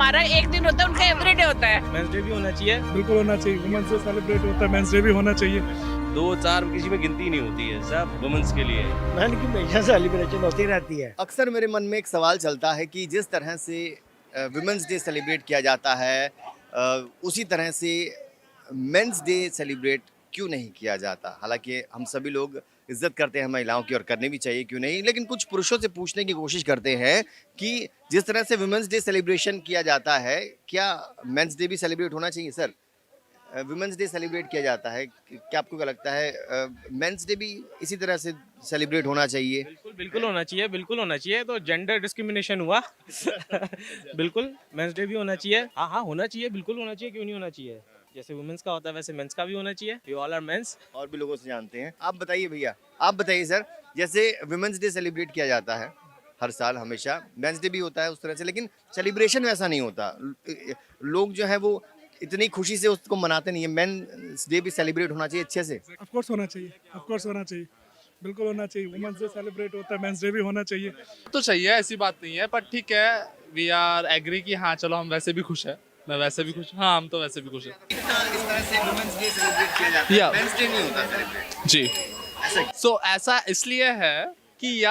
हमारा एक दिन होता है, उनका एवरीडे होता है। मेंस डे भी होना चाहिए, बिल्कुल होना चाहिए। वुमेन्स डे सेलिब्रेट होता है, मेंस डे भी होना चाहिए। 2-4 किसी में गिनती नहीं होती है, सब वुमेन्स के लिए है। मैन की हमेशा सेलिब्रेशन होती रहती है। अक्सर मेरे मन में एक सवाल चलता है कि जिस तरह से वुमेंस डे सेलिब्रेट किया जाता है उसी तरह से मेंस डे सेलिब्रेट क्यों नहीं किया जाता। हालांकि हम सभी लोग इज्जत करते हैं महिलाओं की और करनी भी चाहिए, क्यों नहीं, लेकिन कुछ पुरुषों से पूछने की कोशिश करते हैं कि जिस तरह से वुमेंस डे सेलिब्रेशन किया जाता है क्या मेंस डे भी सेलिब्रेट होना चाहिए। सर, वुमेंस डे सेलिब्रेट किया जाता है, क्या आपको क्या लगता है मेंस डे भी इसी तरह से सेलिब्रेट होना चाहिए? बिल्कुल बिल्कुल होना चाहिए, बिल्कुल होना चाहिए। तो जेंडर डिस्क्रिमिनेशन हुआ बिल्कुल मेंस डे भी होना चाहिए। हाँ हाँ होना चाहिए, बिल्कुल होना चाहिए, क्यों नहीं होना चाहिए। जैसे वुमेन्स का होता है वैसे मेंस का भी होना चाहिए। We all are men's. और भी लोगों से जानते हैं। आप बताइए भैया, आप बताइए सर, जैसे वुमेंस डे सेलिब्रेट किया जाता है हर साल हमेशा, मेंस डे भी होता है उस तरह से, लेकिन सेलिब्रेशन वैसा नहीं होता। लोग जो है वो इतनी खुशी से उसको मनाते नहीं है। मेंस डे भी सेलिब्रेट होना चाहिए अच्छे से। ऑफ कोर्स होना चाहिए, ऑफ कोर्स होना चाहिए, बिल्कुल होना चाहिए। वुमेन्स डे सेलिब्रेट होता है, मेंस डे भी होना चाहिए। तो चाहिए, ऐसी बात नहीं है, पर ठीक है, वी आर एग्री कि हाँ चलो हम वैसे भी खुश है, मैं वैसे भी खुश, हाँ हम तो वैसे भी खुश है। इस तरह से वुमेंस डे सेलिब्रेट किया जाता है, Yeah. मेंस डे नहीं होता सेलिब्रेट। जी, ऐसा सो ऐसा इसलिए है कि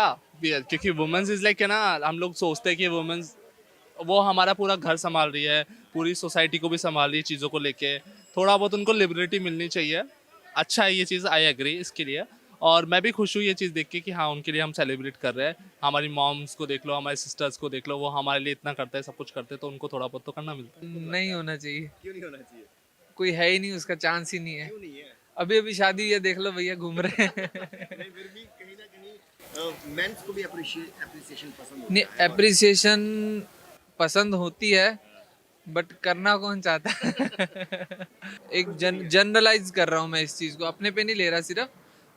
क्योंकि वुमेन्स इज लाइक है ना, हम लोग सोचते हैं कि वुमेन्स वो हमारा पूरा घर संभाल रही है, पूरी सोसाइटी को भी संभाल रही है, चीज़ों को लेके थोड़ा बहुत उनको लिबर्टी मिलनी चाहिए। अच्छा है ये चीज़, आई एग्री इसके लिए। और मैं भी खुश हूँ ये चीज़ देख के कि हाँ उनके लिए हम सेलिब्रेट कर रहे हैं। हमारी मॉम्स को देख लो, हमारे सिस्टर्स को देख लो, वो हमारे लिए इतना करते हैं, सब कुछ करते हैं, तो उनको थोड़ा बहुत तो करना मिलता है। नहीं होना चाहिए, क्यों नहीं होना चाहिए? कोई है ही नहीं, उसका चांस ही नहीं है। क्यों नहीं है? अभी अभी शादी हुई है, देख लो भैया घूम रहे हैं। नहीं, फिर भी कहीं ना कहीं मेंस को भी अप्रिसिएशन पसंद होता नहीं, है। अप्रिसिएशन पसंद होती है, बट करना कौन चाहता है। एक जनरलाइज कर रहा हूँ मैं इस चीज़ को, अपने पे नहीं ले रहा, सिर्फ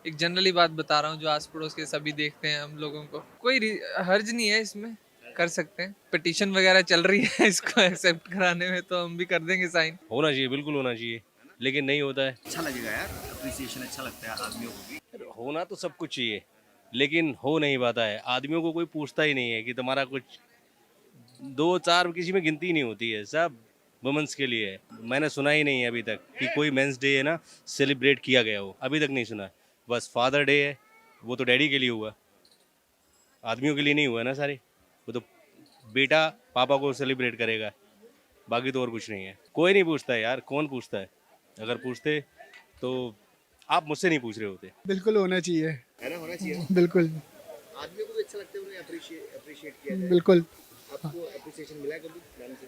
एक जनरली बात बता रहा हूँ जो आस पड़ोस के सभी देखते हैं हम लोगों को। कोई हर्ज नहीं है इसमें, कर सकते हैं। पिटीशन वगैरह चल रही है इसको एक्सेप्ट कराने में, तो हम भी कर देंगे साइन। होना चाहिए, बिल्कुल होना चाहिए, लेकिन नहीं होता है। अच्छा लगेगा यार, अप्रिसिएशन अच्छा लगता है आदमियों को भी। होना तो सब कुछ चाहिए, लेकिन हो नहीं पाता है। आदमियों को कोई पूछता ही नहीं है कि तुम्हारा कुछ 2-4 किसी में गिनती नहीं होती है, सब वुमेन्स के लिए है। मैंने सुना ही नहीं है अभी तक कि कोई मेंस डे है ना सेलिब्रेट किया गया हो, अभी तक नहीं सुना। बस फादर डे है, वो तो डैडी के लिए हुआ, आदमियों के लिए नहीं हुआ ना सारे। वो तो बेटा पापा को सेलिब्रेट करेगा, बाकी तो और कुछ नहीं है। कोई नहीं पूछता है यार, कौन पूछता है? अगर पूछते तो आप मुझसे नहीं पूछ रहे होते। बिल्कुल होना चाहिए, है ना, होना चाहिए। बिल्कुल आदमियों को भी अच्छा लगता है उन्हें अप्रिशिएट किया जाए। बिल्कुल आपको अप्रिसिएशन मिला है कभी मैम से?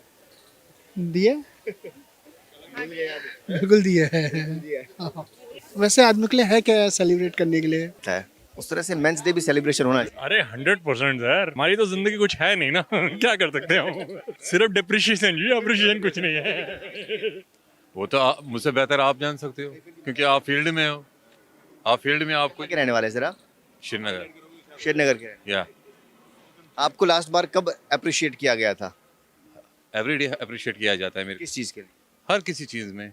दिए, नहीं मिलेगा अभी? बिल्कुल दिए है। दिया है। वैसे आदमी के लिए है क्या सेलिब्रेट करने के लिए? है। उस तरह से मेंस डे भी सेलिब्रेशन होना चाहिए। अरे 100% यार, हमारी तो जिंदगी कुछ है नहीं ना। क्या कर सकते हैं हम? सिर्फ डिप्रिशिएशन जी, अप्रिशिएशन कुछ नहीं है। वो तो मुझसे बेहतर आप जान सकते हो, क्योंकि आप फील्ड में हो। आप फील्ड में आपको कहाँ के रहने वाले हैं सर आप? श्रीनगर श्रीनगर के। या आपको लास्ट बार कब अप्रिशिएट किया गया था? एवरीडे अप्रिशिएट किया जाता है मेरे किस चीज़ के लिए? हर किसी चीज़ में।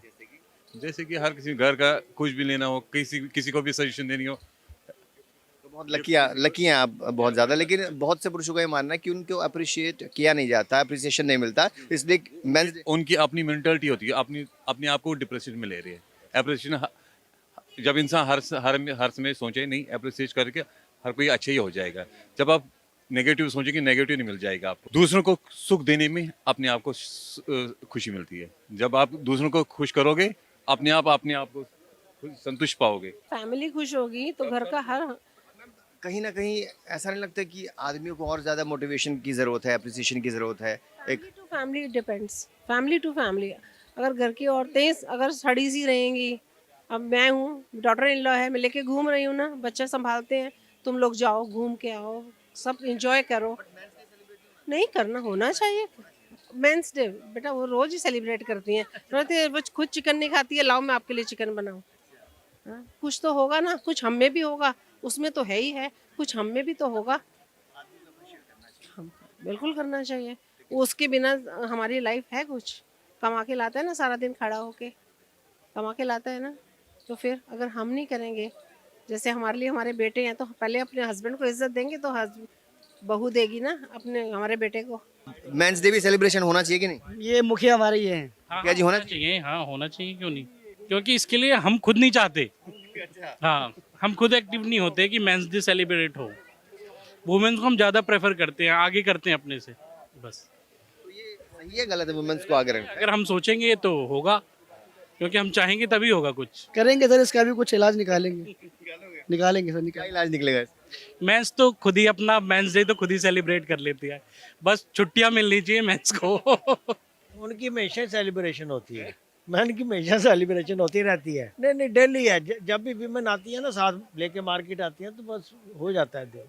जैसे कि हर किसी घर का कुछ भी लेना हो, किसी को भी सजेशन देनी हो। तो बहुत लकी हैं आप बहुत ज़्यादा, लेकिन बहुत से पुरुषों का ये मानना है कि उनको अप्रिशिएट किया नहीं जाता, अप्रिसिएशन नहीं मिलता, इसलिए मेंस डे। उनकी अपनी मेंटालिटी होती है, अपने आप को डिप्रेशन में ले रही है। अप्रिसिएशन जब इंसान हर समय सोचे नहीं अप्रिशिएट करके हर कोई अच्छा ही हो जाएगा। जब आप नेगेटिव सोचेंगे, नेगेटिव नहीं मिल जाएगा आपको। दूसरों को सुख देने में अपने आप को खुशी मिलती है। जब आप दूसरों को खुश करोगे, अपने आप को संतुष्ट पाओगे। फैमिली खुश होगी तो घर का हर कहीं ना कहीं ऐसा नहीं लगता कि आदमियों को और ज़्यादा मोटिवेशन की ज़रूरत है, अप्रिसिएशन की ज़रूरत है? एक to family depends, family to family. अगर घर की औरतें अगर सड़ी सी रहेंगी, अब मैं हूँ, डॉटर इन लॉ है, मैं लेके घूम रही हूँ ना, बच्चे संभालते हैं, तुम लोग जाओ घूम के आओ, सब एंजॉय करो। नहीं करना, होना चाहिए। मेंस डे बेटा वो रोज ही सेलिब्रेट करती हैं, कहते वो खुद चिकन नहीं खाती है, लाओ मैं आपके लिए चिकन बनाऊँ। हाँ, कुछ तो होगा ना, कुछ हम में भी होगा, उसमें तो है ही है, कुछ हम में भी तो होगा। हम बिल्कुल करना चाहिए, उसके बिना हमारी लाइफ है कुछ? कमा के लाता है ना, सारा दिन खड़ा होके कमा के लाता है ना, तो फिर अगर हम नहीं करेंगे, जैसे हमारे लिए हमारे बेटे हैं, तो पहले अपने हस्बैंड को इज्जत देंगे तो बहू देगी ना अपने हमारे बेटे को। मेंस डे भी सेलिब्रेशन होना चाहिए कि नहीं? ये मुखिया हमारे ही हैं। क्या जी होना चाहिए? हाँ होना चाहिए, क्यों नहीं, क्योंकि इसके लिए हम खुद नहीं चाहते। हाँ, हम खुद एक्टिव नहीं होते कि मेंस डे सेलिब्रेट हो। वुमेन्स को हम ज़्यादा प्रेफर करते हैं, आगे करते हैं अपने से, बस। तो ये सही है गलत है वुमेन्स को आगे रखना? अगर हम सोचेंगे तो होगा, क्योंकि हम चाहेंगे तभी होगा कुछ। करेंगे सर, इसका भी कुछ इलाज निकालेंगे। निकालेंगे सर, क्या निकालेंगे। इलाज निकलेगा? मेंस तो खुद ही अपना मेंस डे तो खुद ही सेलिब्रेट कर लेती है, बस छुट्टियां मिलनी चाहिए मेंस को। उनकी हमेशा सेलिब्रेशन होती है, मैन की हमेशा सेलिब्रेशन होती रहती है। नहीं नहीं, डेली है। जब भी विमेन आती है ना, साथ लेके मार्केट आती है, तो बस हो जाता है दिन।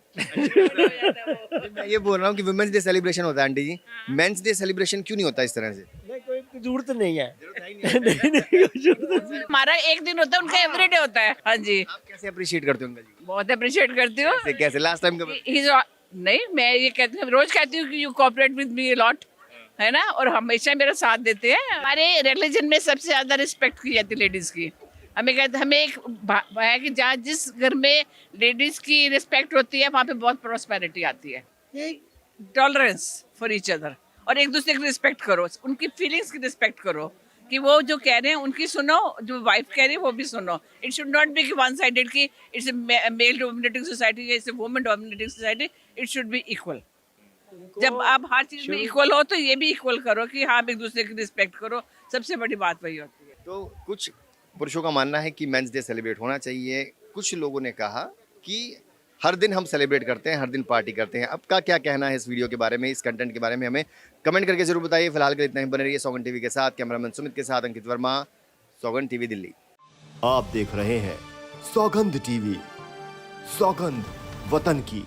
मैं ये बोल रहा हूँ कि वुमेन्स डे सेलिब्रेशन होता है आंटी जी, मेंस डे सेलिब्रेशन क्यों नहीं होता इस तरह से? नहीं, कोई जरूरत नहीं है। नहीं नहीं, कोई जरूरत नहीं। हमारा एक दिन होता है, उनका एवरीडे होता है। हाँ जी, आप कैसे अप्रिशिएट करते हो अंकल जी? बहुत अप्रिशिएट करती हूँ। कैसे लास्ट टाइम कब? नहीं, मैं ये कहती हूँ, रोज कहती हूँ कि you cooperate with me lot, है ना, और हमेशा मेरा साथ देते हैं। हमारे रिलीजन में सबसे ज्यादा रिस्पेक्ट की जाती है लेडीज की। हमें कहते, हमें एक है कि जहाँ जिस घर में लेडीज की रिस्पेक्ट होती है वहाँ पे बहुत प्रॉस्पेरिटी आती है। ये टॉलरेंस फॉर ईच अदर, और एक दूसरे की रिस्पेक्ट करो, उनकी फीलिंग्स की रिस्पेक्ट करो, कि वो जो कह रहे हैं उनकी सुनो, जो वाइफ कह रही है वो भी सुनो। It should not be one sided कि इट्स मेल डोमिनेटिंग सोसाइटी या it's women dominating society. It should be equal. जब आप हर चीज में इक्वल हो तो ये भी इक्वल करो कि हाँ, एक दूसरे की रिस्पेक्ट करो। सबसे बड़ी बात वही होती है। तो कुछ पुरुषों का मानना है कि मेंस डे सेलिब्रेट होना चाहिए, कुछ लोगों ने कहा कि हर दिन हम सेलिब्रेट करते हैं, हर दिन पार्टी करते हैं। आपका क्या कहना है इस वीडियो के बारे में, इस कंटेंट के बारे में? हमें कमेंट करके जरूर बताइए। फिलहाल के लिए इतना ही। बने रहिए सौगंध टीवी के साथ। कैमरामैन सुमित के साथ अंकित वर्मा, सौगंध टीवी दिल्ली। आप देख रहे हैं सौगंध टीवी, सौगंध वतन की।